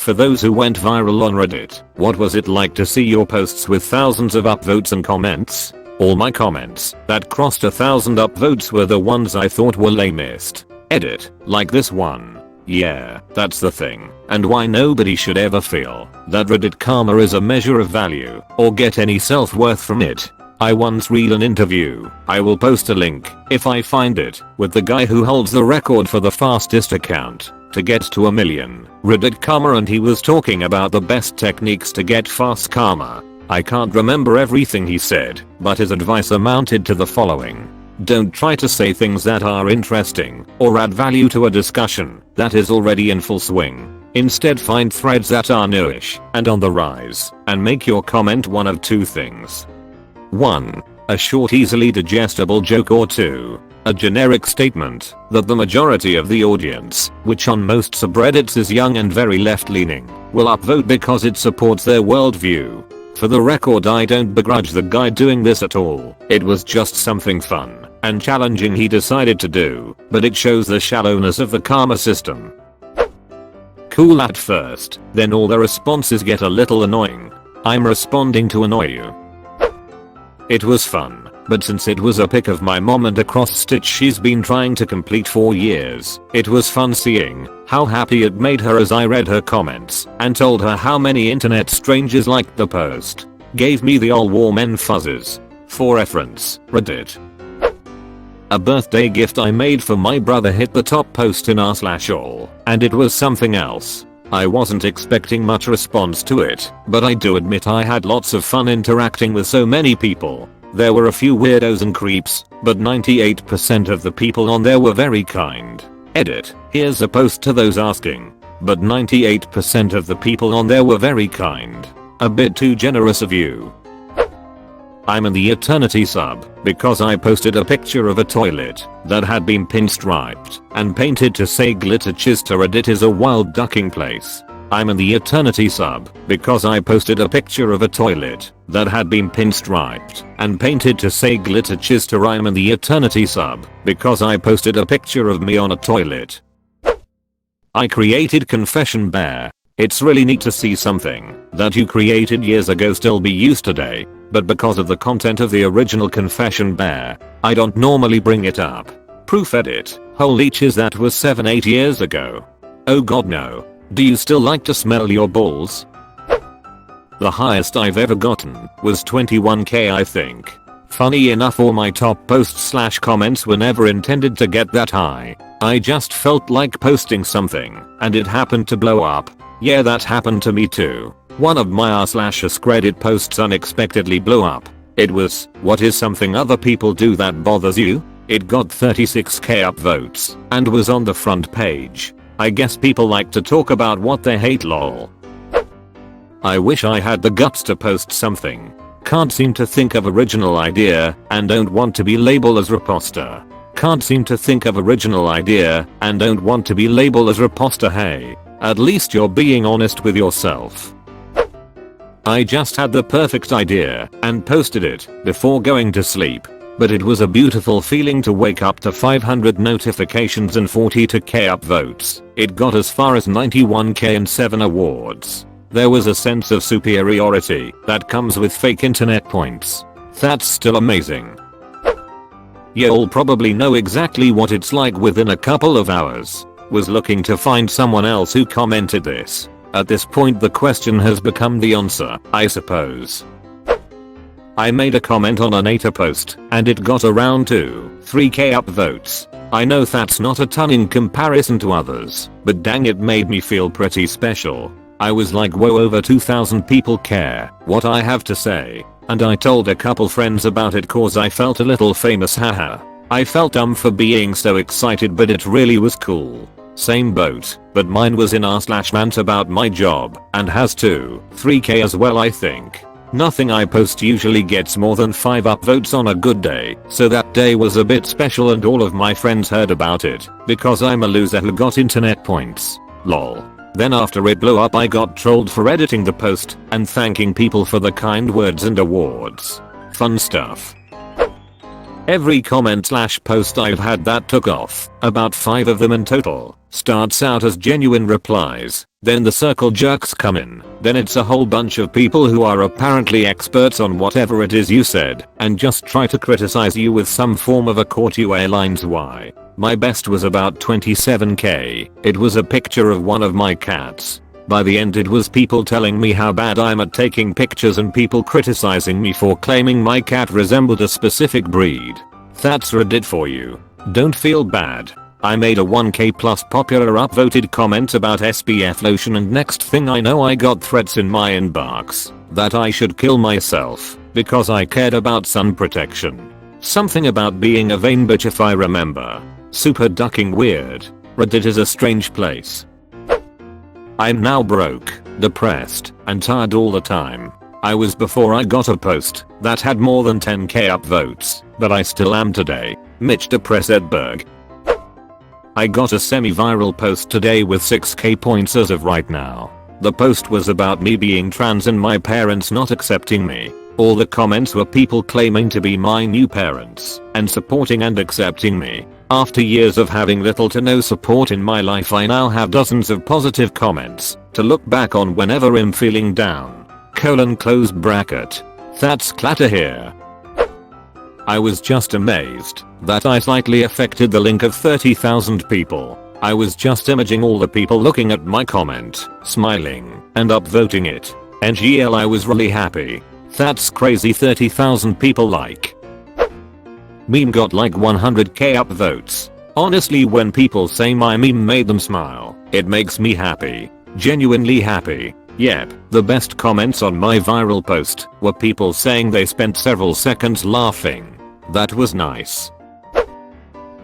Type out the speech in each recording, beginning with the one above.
For those who went viral on Reddit, what was it like to see your posts with thousands of upvotes and comments? All my comments that crossed 1,000 upvotes were the ones I thought were lamest. Edit, like this one. Yeah, that's the thing, and why nobody should ever feel that Reddit karma is a measure of value or get any self-worth from it. I once read an interview, I will post a link if I find it, with the guy who holds the record for the fastest account to get to 1 million Reddit karma, and he was talking about the best techniques to get fast karma. I can't remember everything he said, but his advice amounted to the following. Don't try to say things that are interesting or add value to a discussion that is already in full swing. Instead, find threads that are newish and on the rise and make your comment one of two things. 1. A short, easily digestible joke, or 2. A generic statement that the majority of the audience, which on most subreddits is young and very left-leaning, will upvote because it supports their worldview. For the record, I don't begrudge the guy doing this at all. It was just something fun and challenging he decided to do, but it shows the shallowness of the karma system. Cool at first, then all the responses get a little annoying. I'm responding to annoy you. It was fun, but since it was a pic of my mom and a cross stitch she's been trying to complete for years, it was fun seeing how happy it made her as I read her comments and told her how many internet strangers liked the post. Gave me the all warm and fuzzes. For reference, Reddit. A birthday gift I made for my brother hit the top post in r/all, and it was something else. I wasn't expecting much response to it, but I do admit I had lots of fun interacting with so many people. There were a few weirdos and creeps, but 98% of the people on there were very kind. Edit, here's a post to those asking. But 98% of the people on there were very kind. A bit too generous of you. I'm in the eternity sub because I posted a picture of a toilet that had been pinstriped and painted to say glitter chista Reddit is a wild ducking place. I'm in the eternity sub because I posted a picture of a toilet that had been pinstriped and painted to say glitter chista. I'm in the eternity sub because I posted a picture of me on a toilet. I created Confession Bear. It's really neat to see something that you created years ago still be used today, but because of the content of the original Confession Bear, I don't normally bring it up. Proof edit. Holy cheese, that was 7-8 years ago. Oh god no. Do you still like to smell your balls? The highest I've ever gotten was 21k, I think. Funny enough, all my top posts/comments were never intended to get that high. I just felt like posting something and it happened to blow up. Yeah, that happened to me too. One of my r/AskReddit posts unexpectedly blew up. It was, what is something other people do that bothers you? It got 36k upvotes and was on the front page. I guess people like to talk about what they hate, lol. I wish I had the guts to post something. Can't seem to think of original idea and don't want to be labeled as reposter. Can't seem to think of original idea and don't want to be labeled as reposter. Hey, at least you're being honest with yourself. I just had the perfect idea and posted it before going to sleep. But it was a beautiful feeling to wake up to 500 notifications and 42k upvotes. It got as far as 91k and 7 awards. There was a sense of superiority that comes with fake internet points. That's still amazing. You'll probably know exactly what it's like within a couple of hours. Was looking to find someone else who commented this. At this point the question has become the answer, I suppose. I made a comment on a Nater post and it got around 3k upvotes. I know that's not a ton in comparison to others, but dang, it made me feel pretty special. I was like, whoa, over 2,000 people care what I have to say. And I told a couple friends about it cause I felt a little famous, haha. I felt dumb for being so excited, but it really was cool. Same boat, but mine was in r/rant about my job and has 3k as well, I think. Nothing I post usually gets more than 5 upvotes on a good day, so that day was a bit special and all of my friends heard about it because I'm a loser who got internet points. Lol. Then after it blew up I got trolled for editing the post and thanking people for the kind words and awards. Fun stuff. Every comment/post I've had that took off, about 5 of them in total, starts out as genuine replies, Then the circle jerks come in. Then it's a whole bunch of people who are apparently experts on whatever it is you said and just try to criticize you with some form of a caught you airlines why. My best was about 27k. It was a picture of one of my cats. By the end it was people telling me how bad I'm at taking pictures and people criticizing me for claiming my cat resembled a specific breed. That's Reddit for you. Don't feel bad. I made a 1k plus popular upvoted comment about SPF lotion and next thing I know I got threats in my inbox that I should kill myself because I cared about sun protection. Something about being a vain bitch if I remember. Super ducking weird. Reddit is a strange place. I'm now broke, depressed, and tired all the time. I was before I got a post that had more than 10k upvotes, but I still am today. Mitch Depressedberg. I got a semi-viral post today with 6k points as of right now. The post was about me being trans and my parents not accepting me. All the comments were people claiming to be my new parents and supporting and accepting me. After years of having little to no support in my life I now have dozens of positive comments to look back on whenever I'm feeling down. Close bracket. That's clatter here. I was just amazed that I slightly affected the link of 30,000 people. I was just imaging all the people looking at my comment, smiling, and upvoting it. NGL I was really happy. That's crazy 30,000 people like. Meme got like 100k upvotes. Honestly when people say my meme made them smile, it makes me happy. Genuinely happy. Yep, the best comments on my viral post were people saying they spent several seconds laughing. That was nice.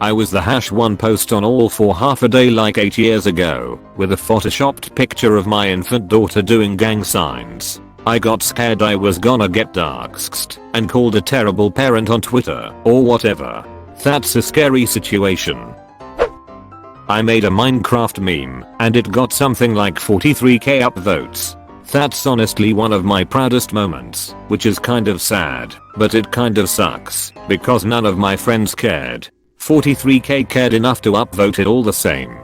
I was the #1 post on all for half a day like 8 years ago with a photoshopped picture of my infant daughter doing gang signs. I got scared I was gonna get doxxed and called a terrible parent on Twitter or whatever. That's a scary situation. I made a Minecraft meme and it got something like 43k upvotes. That's honestly one of my proudest moments, which is kind of sad, but it kind of sucks because none of my friends cared. 43k cared enough to upvote it all the same.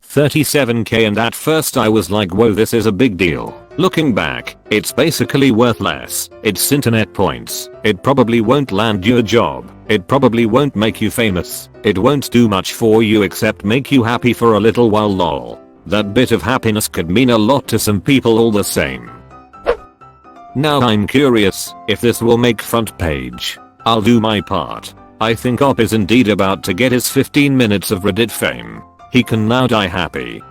37k and at first I was like whoa this is a big deal. Looking back, it's basically worthless. It's internet points. It probably won't land you a job. It probably won't make you famous. It won't do much for you except make you happy for a little while lol. That bit of happiness could mean a lot to some people all the same. Now I'm curious if this will make front page. I'll do my part. I think Op is indeed about to get his 15 minutes of Reddit fame. He can now die happy.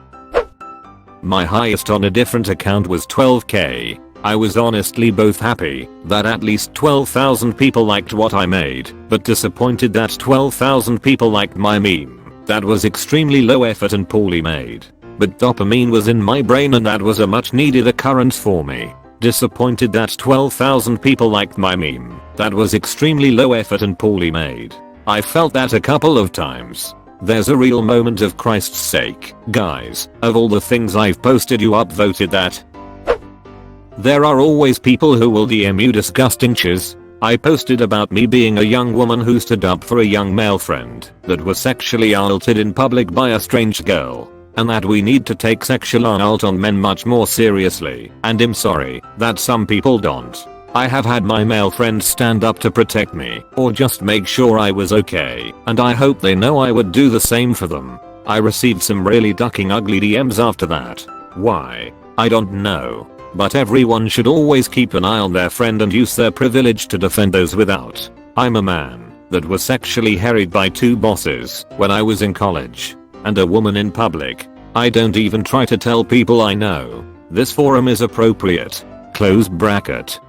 My highest on a different account was 12k. I was honestly both happy that at least 12,000 people liked what I made, but disappointed that 12,000 people liked my meme. That was extremely low effort and poorly made. But dopamine was in my brain and that was a much needed occurrence for me. Disappointed that 12,000 people liked my meme. That was extremely low effort and poorly made. I felt that a couple of times. There's a real moment of Christ's sake, guys, of all the things I've posted you upvoted that. There are always people who will DM you disgusting chiz. I posted about me being a young woman who stood up for a young male friend that was sexually assaulted in public by a strange girl. And that we need to take sexual assault on men much more seriously, and I'm sorry that some people don't. I have had my male friends stand up to protect me or just make sure I was okay, and I hope they know I would do the same for them. I received some really ducking ugly DMs after that. Why? I don't know. But everyone should always keep an eye on their friend and use their privilege to defend those without. I'm a man that was sexually harried by 2 bosses when I was in college. And a woman in public. I don't even try to tell people I know. This forum is appropriate. Close bracket.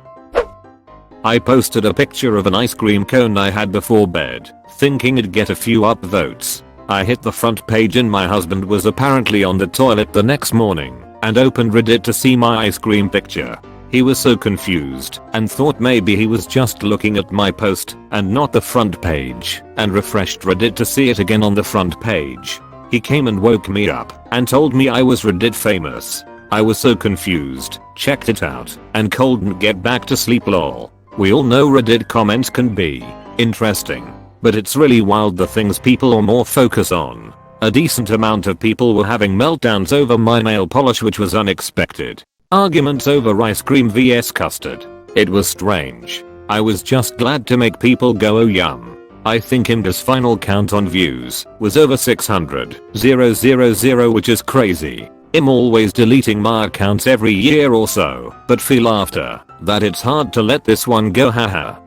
I posted a picture of an ice cream cone I had before bed, thinking it'd get a few upvotes. I hit the front page and my husband was apparently on the toilet the next morning and opened Reddit to see my ice cream picture. He was so confused and thought maybe he was just looking at my post and not the front page and refreshed Reddit to see it again on the front page. He came and woke me up and told me I was Reddit famous. I was so confused, checked it out, and couldn't get back to sleep lol. We all know Reddit comments can be interesting, but it's really wild the things people are more focus on. A decent amount of people were having meltdowns over my nail polish, which was unexpected. Arguments over ice cream vs custard. It was strange. I was just glad to make people go oh yum. I think Imda's final count on views was over 600,000, which is crazy. I'm always deleting my accounts every year or so, but feel after that it's hard to let this one go, haha.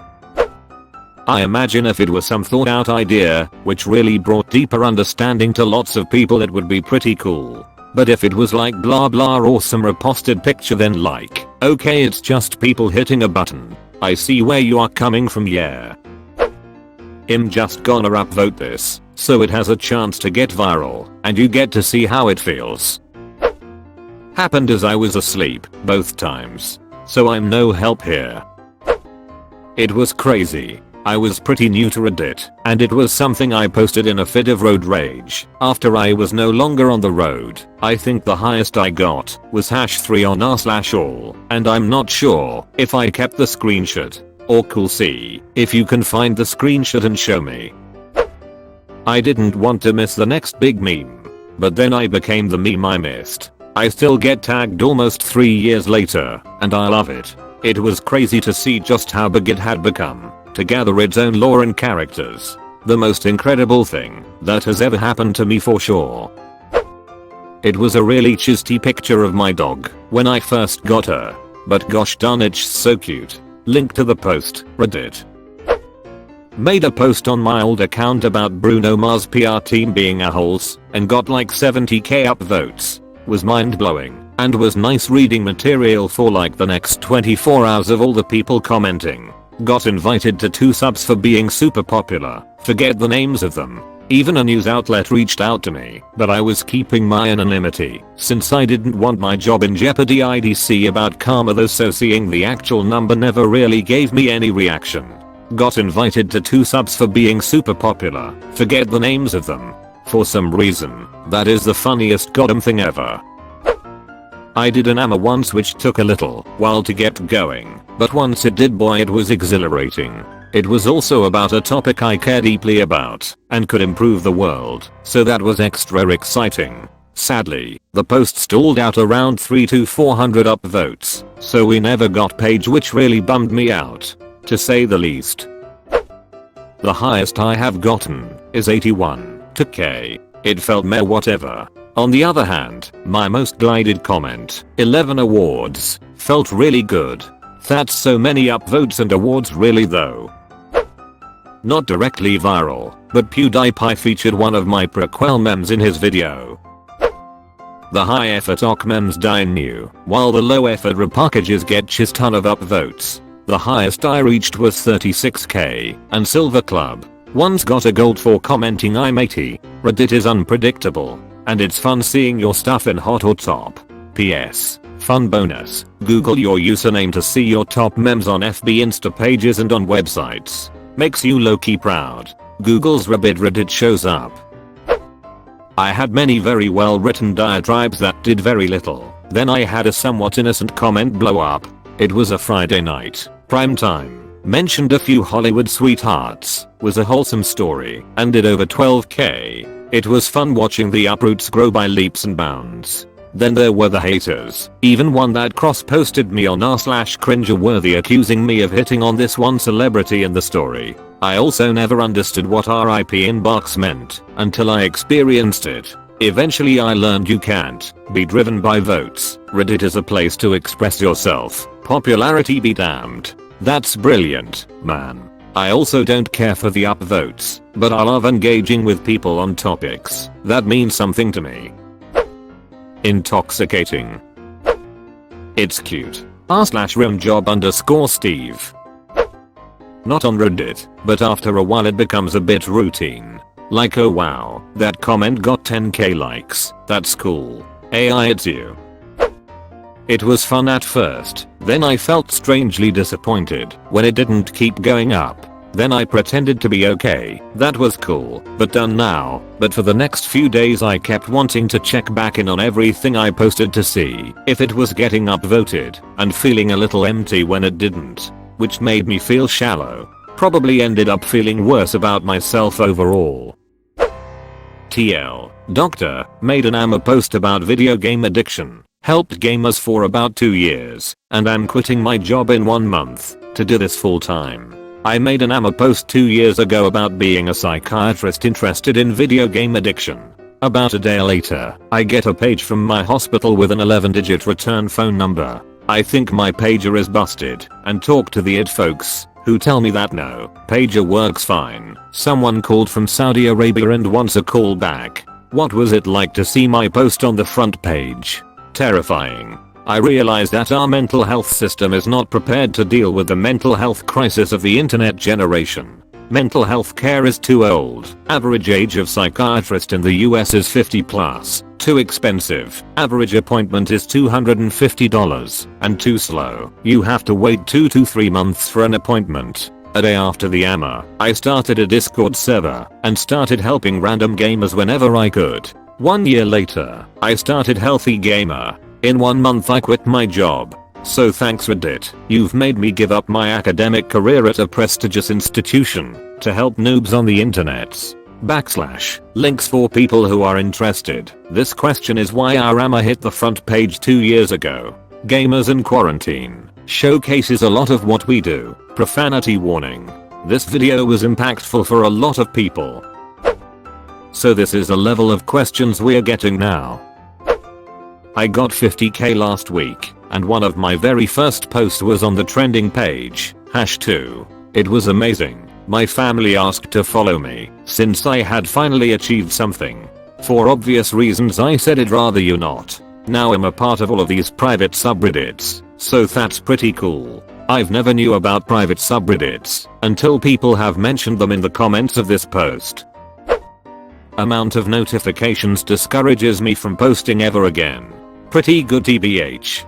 I imagine if it was some thought out idea which really brought deeper understanding to lots of people, it would be pretty cool. But if it was like blah blah or some reposted picture, then like, okay, it's just people hitting a button. I see where you are coming from, yeah. I'm just gonna upvote this so it has a chance to get viral and you get to see how it feels. Happened as I was asleep both times, so I'm no help here. It was crazy. I was pretty new to Reddit, and it was something I posted in a fit of road rage after I was no longer on the road. I think the highest I got was #3 on r/all, and I'm not sure if I kept the screenshot. Or cool, see if you can find the screenshot and show me. I didn't want to miss the next big meme, but then I became the meme I missed. I still get tagged almost 3 years later, and I love it. It was crazy to see just how big it had become, to gather its own lore and characters. The most incredible thing that has ever happened to me for sure. It was a really chisty picture of my dog when I first got her, but gosh darn it's so cute. Link to the post, Reddit. Made a post on my old account about Bruno Mars PR team being a-holes and got like 70k upvotes. Was mind blowing and was nice reading material for like the next 24 hours of all the people commenting. Got invited to 2 subs for being super popular. Forget the names of them. Even a news outlet reached out to me, but I was keeping my anonymity since I didn't want my job in jeopardy. IDC about karma though, so seeing the actual number never really gave me any reaction. Got invited to 2 subs for being super popular. Forget the names of them. For some reason, that is the funniest goddamn thing ever. I did an AMA once which took a little while to get going, but once it did, boy, it was exhilarating. It was also about a topic I care deeply about and could improve the world, so that was extra exciting. Sadly, the post stalled out around 300 to 400 upvotes, so we never got page, which really bummed me out, to say the least. The highest I have gotten is 81k. It felt meh whatever. On the other hand, my most glided comment, 11 awards, felt really good. That's so many upvotes and awards really though. Not directly viral, but PewDiePie featured one of my prequel memes in his video. The high effort OC memes die new, while the low effort repackages get just ton of upvotes. The highest I reached was 36k, and Silver Club once got a gold for commenting I'm 80. Reddit is unpredictable, and it's fun seeing your stuff in hot or top. PS. Fun bonus, Google your username to see your top memes on FB Insta pages and on websites. Makes you low-key proud. Google's Reddit shows up. I had many very well written diatribes that did very little. Then I had a somewhat innocent comment blow up. It was a Friday night, prime time. Mentioned a few Hollywood sweethearts, was a wholesome story, and did over 12k. It was fun watching the uproots grow by leaps and bounds. Then there were the haters, even one that cross-posted me on r/cringeworthy accusing me of hitting on this one celebrity in the story. I also never understood what RIP inbox meant until I experienced it. Eventually I learned you can't be driven by votes. Reddit is a place to express yourself. Popularity be damned. That's brilliant, man. I also don't care for the upvotes, but I love engaging with people on topics that mean something to me. Intoxicating. It's cute. r/rimjob_Steve. Not on Reddit, but after a while it becomes a bit routine. Like, oh wow, that comment got 10k likes, that's cool. AI, it's you. It was fun at first, then I felt strangely disappointed when it didn't keep going up. Then I pretended to be okay, that was cool, but done now. But for the next few days I kept wanting to check back in on everything I posted to see if it was getting upvoted, and feeling a little empty when it didn't, which made me feel shallow. Probably ended up feeling worse about myself overall. TL. Doctor, made an AMA post about video game addiction. Helped gamers for about 2 years, and I'm quitting my job in 1 month to do this full time. I made an AMA post 2 years ago about being a psychiatrist interested in video game addiction. About a day later, I get a page from my hospital with an 11-digit return phone number. I think my pager is busted and talk to the IT folks, who tell me that no, pager works fine. Someone called from Saudi Arabia and wants a call back. What was it like to see my post on the front page? Terrifying. I realized that our mental health system is not prepared to deal with the mental health crisis of the internet generation. Mental health care is too old. Average age of psychiatrist in the US is 50 plus. Too expensive. Average appointment is $250. And too slow. You have to wait 2 to 3 months for an appointment. A day after the AMA, I started a Discord server and started helping random gamers whenever I could. 1 year later, I started Healthy Gamer. In 1 month I quit my job. So thanks Reddit, you've made me give up my academic career at a prestigious institution to help noobs on the internets. / links for people who are interested. This question is why our AMA hit the front page 2 years ago. Gamers in quarantine showcases a lot of what we do. Profanity warning. This video was impactful for a lot of people. So this is the level of questions we're getting now. I got 50k last week, and one of my very first posts was on the trending page, #2. It was amazing. My family asked to follow me, since I had finally achieved something. For obvious reasons I said I'd rather you not. Now I'm a part of all of these private subreddits, so that's pretty cool. I've never knew about private subreddits until people have mentioned them in the comments of this post. Amount of notifications discourages me from posting ever again. Pretty good TBH.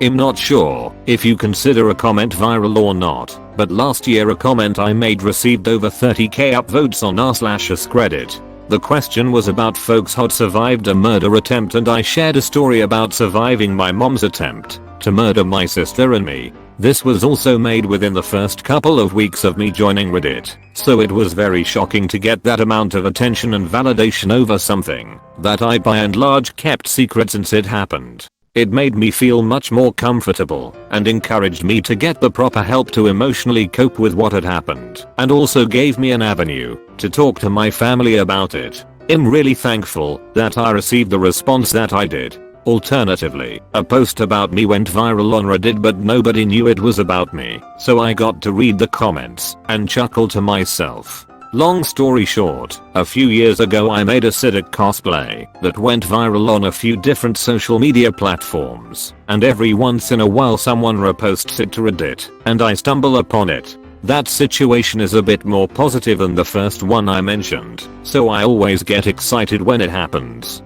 I'm not sure if you consider a comment viral or not, but last year a comment I made received over 30k upvotes on r/AskReddit. The question was about folks who'd survived a murder attempt, and I shared a story about surviving my mom's attempt to murder my sister and me. This was also made within the first couple of weeks of me joining Reddit, so it was very shocking to get that amount of attention and validation over something that I by and large kept secret since it happened. It made me feel much more comfortable and encouraged me to get the proper help to emotionally cope with what had happened, and also gave me an avenue to talk to my family about it. I'm really thankful that I received the response that I did. Alternatively, a post about me went viral on Reddit, but nobody knew it was about me, so I got to read the comments and chuckle to myself. Long story short, a few years ago I made a Siddiq cosplay that went viral on a few different social media platforms, and every once in a while someone reposts it to Reddit, and I stumble upon it. That situation is a bit more positive than the first one I mentioned, so I always get excited when it happens.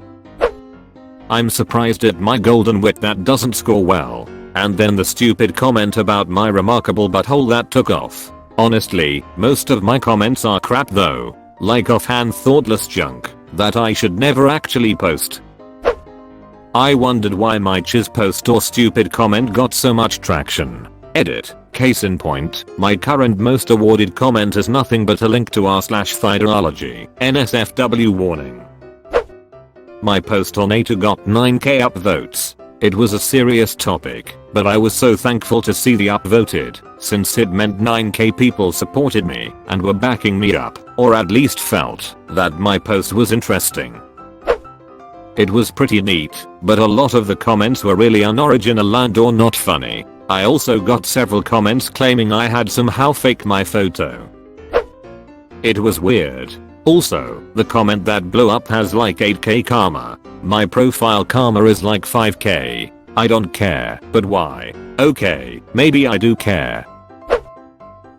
I'm surprised at my golden wit that doesn't score well, and then the stupid comment about my remarkable butthole that took off. Honestly, most of my comments are crap though, like offhand thoughtless junk that I should never actually post. I wondered why my chiz post or stupid comment got so much traction. Edit. Case in point, my current most awarded comment is nothing but a link to r/Thidology. NSFW warning. My post on A2 got 9k upvotes. It was a serious topic, but I was so thankful to see the upvoted, since it meant 9k people supported me and were backing me up, or at least felt that my post was interesting. It was pretty neat, but a lot of the comments were really unoriginal and or not funny. I also got several comments claiming I had somehow faked my photo. It was weird. Also, the comment that blew up has like 8k karma. My profile karma is like 5k. I don't care, but why? Okay, maybe I do care.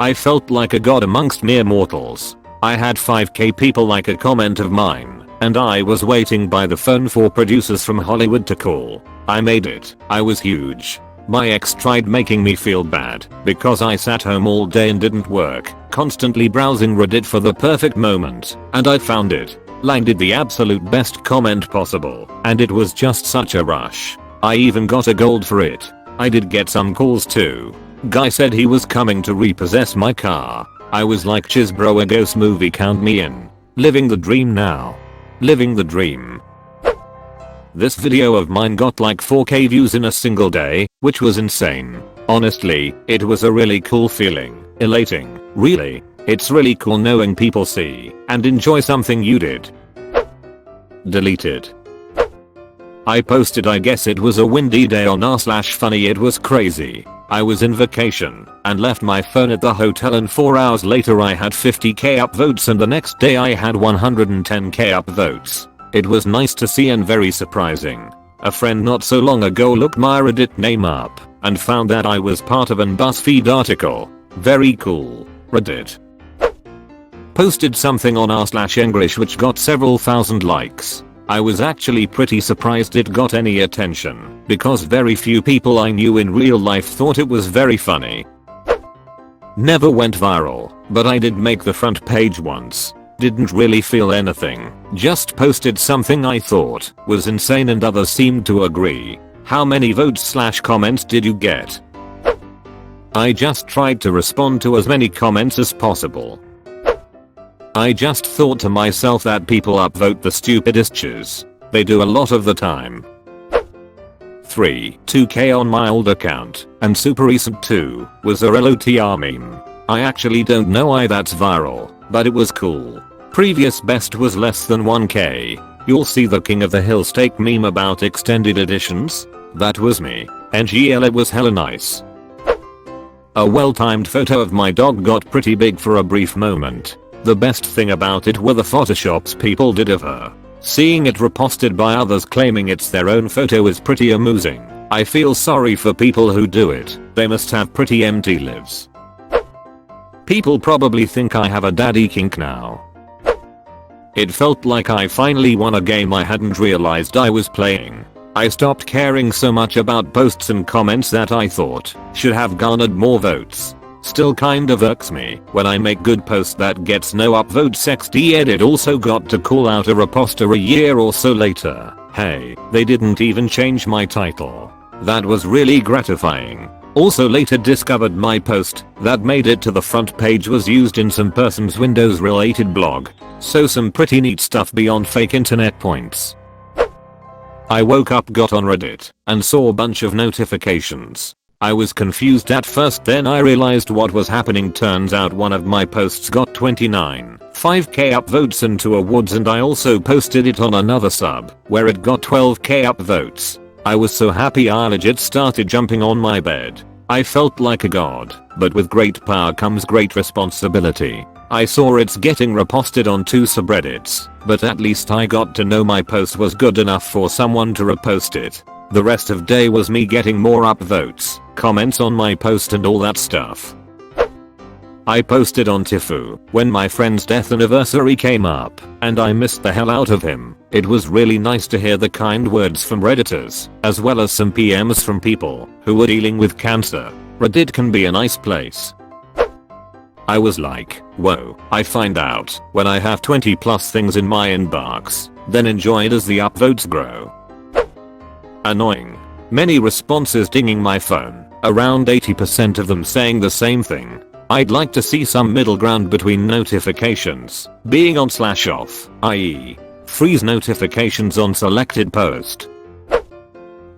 I felt like a god amongst mere mortals. I had 5k people like a comment of mine, and I was waiting by the phone for producers from Hollywood to call. I made it. I was huge. My ex tried making me feel bad because I sat home all day and didn't work, constantly browsing Reddit for the perfect moment, and I found it. Landed the absolute best comment possible, and it was just such a rush. I even got a gold for it. I did get some calls too. Guy said he was coming to repossess my car. I was like, chiz bro, a ghost movie, count me in. Living the dream now. Living the dream. This video of mine got like 4K views in a single day, which was insane. Honestly, it was a really cool feeling. Elating. Really. It's really cool knowing people see and enjoy something you did. Deleted. I posted, I guess it was a windy day on r/funny. It was crazy. I was in vacation and left my phone at the hotel, and 4 hours later I had 50k upvotes, and the next day I had 110k upvotes. It was nice to see and very surprising. A friend not so long ago looked my Reddit name up and found that I was part of an BuzzFeed article. Very cool. Reddit. Posted something on r/English which got several thousand likes. I was actually pretty surprised it got any attention because very few people I knew in real life thought it was very funny. Never went viral, but I did make the front page once. Didn't really feel anything, just posted something I thought was insane and others seemed to agree. How many votes/comments did you get? I just tried to respond to as many comments as possible. I just thought to myself that people upvote the stupidest shit. They do a lot of the time. 2K on my old account, and super recent too, was a LOTR meme. I actually don't know why that's viral, but it was cool. Previous best was less than 1k. You'll see the King of the Hill steak meme about extended editions. That was me. NGL, it was hella nice. A well-timed photo of my dog got pretty big for a brief moment. The best thing about it were the photoshops people did of her. Seeing it reposted by others claiming it's their own photo is pretty amusing. I feel sorry for people who do it. They must have pretty empty lives. People probably think I have a daddy kink now. It felt like I finally won a game I hadn't realized I was playing. I stopped caring so much about posts and comments that I thought should have garnered more votes. Still kind of irks me when I make good posts that gets no upvotes. XD also got to call out a reposter a year or so later. Hey, they didn't even change my title. That was really gratifying. Also later discovered my post that made it to the front page was used in some person's Windows related blog. So some pretty neat stuff beyond fake internet points. I woke up, got on Reddit, and saw a bunch of notifications. I was confused at first, then I realized what was happening. Turns out one of my posts got 5k upvotes and 2 awards, and I also posted it on another sub where it got 12k upvotes. I was so happy I legit started jumping on my bed. I felt like a god, but with great power comes great responsibility. I saw it's getting reposted on 2 subreddits, but at least I got to know my post was good enough for someone to repost it. The rest of day was me getting more upvotes, comments on my post and all that stuff. I posted on Tifu when my friend's death anniversary came up, and I missed the hell out of him. It was really nice to hear the kind words from Redditors, as well as some PMs from people who were dealing with cancer. Reddit can be a nice place. I was like, whoa, I find out when I have 20 plus things in my inbox, then enjoy it as the upvotes grow. Annoying. Many responses dinging my phone, around 80% of them saying the same thing. I'd like to see some middle ground between notifications being on/off, i.e. freeze notifications on selected post.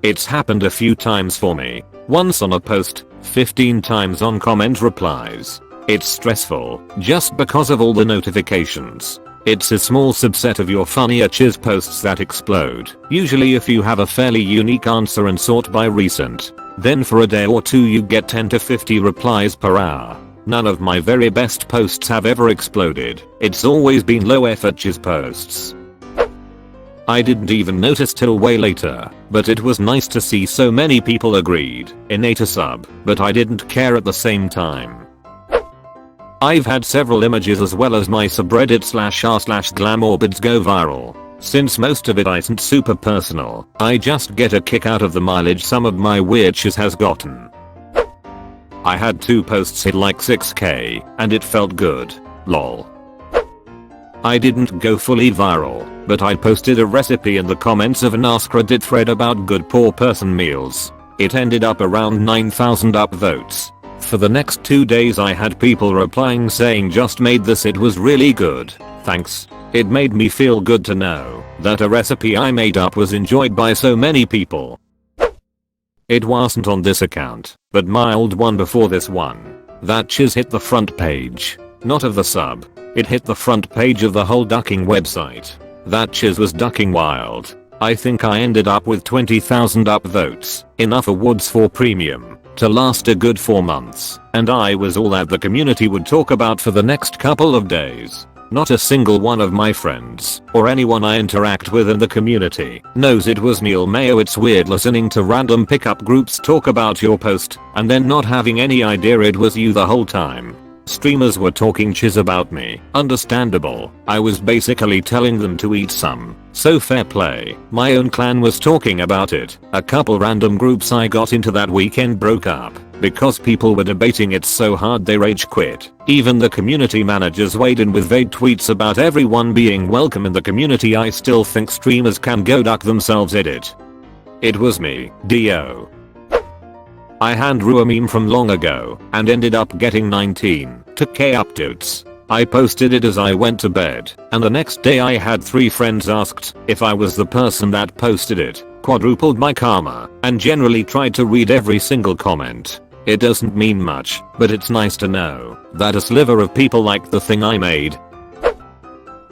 It's happened a few times for me. Once on a post, 15 times on comment replies. It's stressful just because of all the notifications. It's a small subset of your funnier chiz posts that explode. Usually if you have a fairly unique answer and sort by recent, then for a day or two you get 10 to 50 replies per hour. None of my very best posts have ever exploded. It's always been low effort chiz posts. I didn't even notice till way later, but it was nice to see so many people agreed. Innate a sub, but I didn't care at the same time. I've had several images as well as my subreddit /r/glamorbids go viral. Since most of it isn't super personal, I just get a kick out of the mileage some of my weird shit has gotten. I had 2 posts hit like 6k, and it felt good. Lol. I didn't go fully viral, but I posted a recipe in the comments of an AskReddit thread about good poor person meals. It ended up around 9,000 upvotes. For the next 2 days I had people replying saying just made this, it was really good, thanks. It made me feel good to know that a recipe I made up was enjoyed by so many people. It wasn't on this account, but my old one before this one. That chiz hit the front page. Not of the sub. It hit the front page of the whole ducking website. That chiz was ducking wild. I think I ended up with 20,000 upvotes, enough awards for premium to last a good 4 months, and I was all that the community would talk about for the next couple of days. Not a single one of my friends, or anyone I interact with in the community, knows it was Neil Mayo. It's weird listening to random pickup groups talk about your post, and then not having any idea it was you the whole time. Streamers were talking chiz about me. Understandable. I was basically telling them to eat some. So fair play. My own clan was talking about it. A couple random groups I got into that weekend broke up because people were debating it so hard they rage quit. Even the community managers weighed in with vague tweets about everyone being welcome in the community. I still think streamers can go duck themselves. Edit. It was me, Dio. I hand-drew a meme from long ago and ended up getting 19k upvotes. I posted it as I went to bed, and the next day I had 3 friends asked if I was the person that posted it, quadrupled my karma, and generally tried to read every single comment. It doesn't mean much, but it's nice to know that a sliver of people like the thing I made.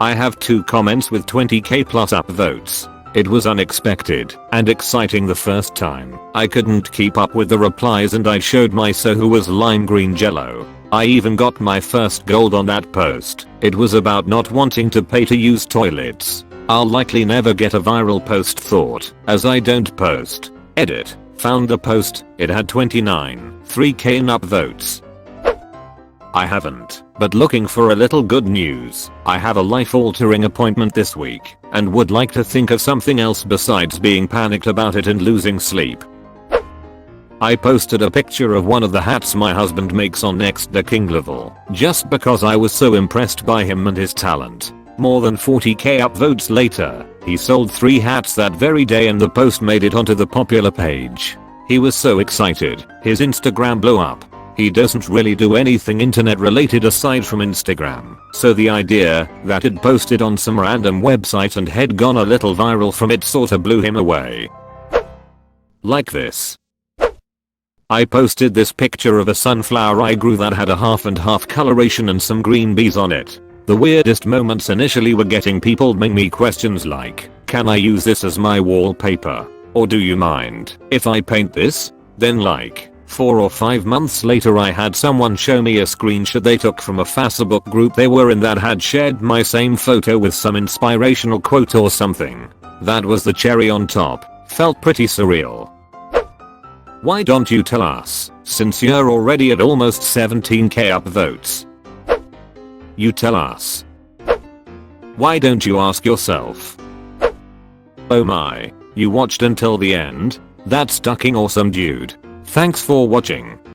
I have 2 comments with 20k plus upvotes. It was unexpected and exciting the first time. I couldn't keep up with the replies and I showed my so who was lime green jello. I even got my first gold on that post. It was about not wanting to pay to use toilets. I'll likely never get a viral post thought, as I don't post. Edit. Found the post. It had 3k in upvotes. I haven't, but looking for a little good news. I have a life-altering appointment this week, and would like to think of something else besides being panicked about it and losing sleep. I posted a picture of one of the hats my husband makes on Next the King level, just because I was so impressed by him and his talent. More than 40k upvotes later, he sold 3 hats that very day and the post made it onto the popular page. He was so excited, his Instagram blew up. He doesn't really do anything internet related aside from Instagram, so the idea that it posted on some random website and had gone a little viral from it sorta blew him away. Like this. I posted this picture of a sunflower I grew that had a half and half coloration and some green bees on it. The weirdest moments initially were getting people bring me questions like, can I use this as my wallpaper? Or do you mind if I paint this? Then like 4 or 5 months later I had someone show me a screenshot they took from a Facebook group they were in that had shared my same photo with some inspirational quote or something. That was the cherry on top. Felt pretty surreal. Why don't you tell us, since you're already at almost 17k upvotes? You tell us. Why don't you ask yourself? Oh my, you watched until the end? That's fucking awesome, dude. Thanks for watching.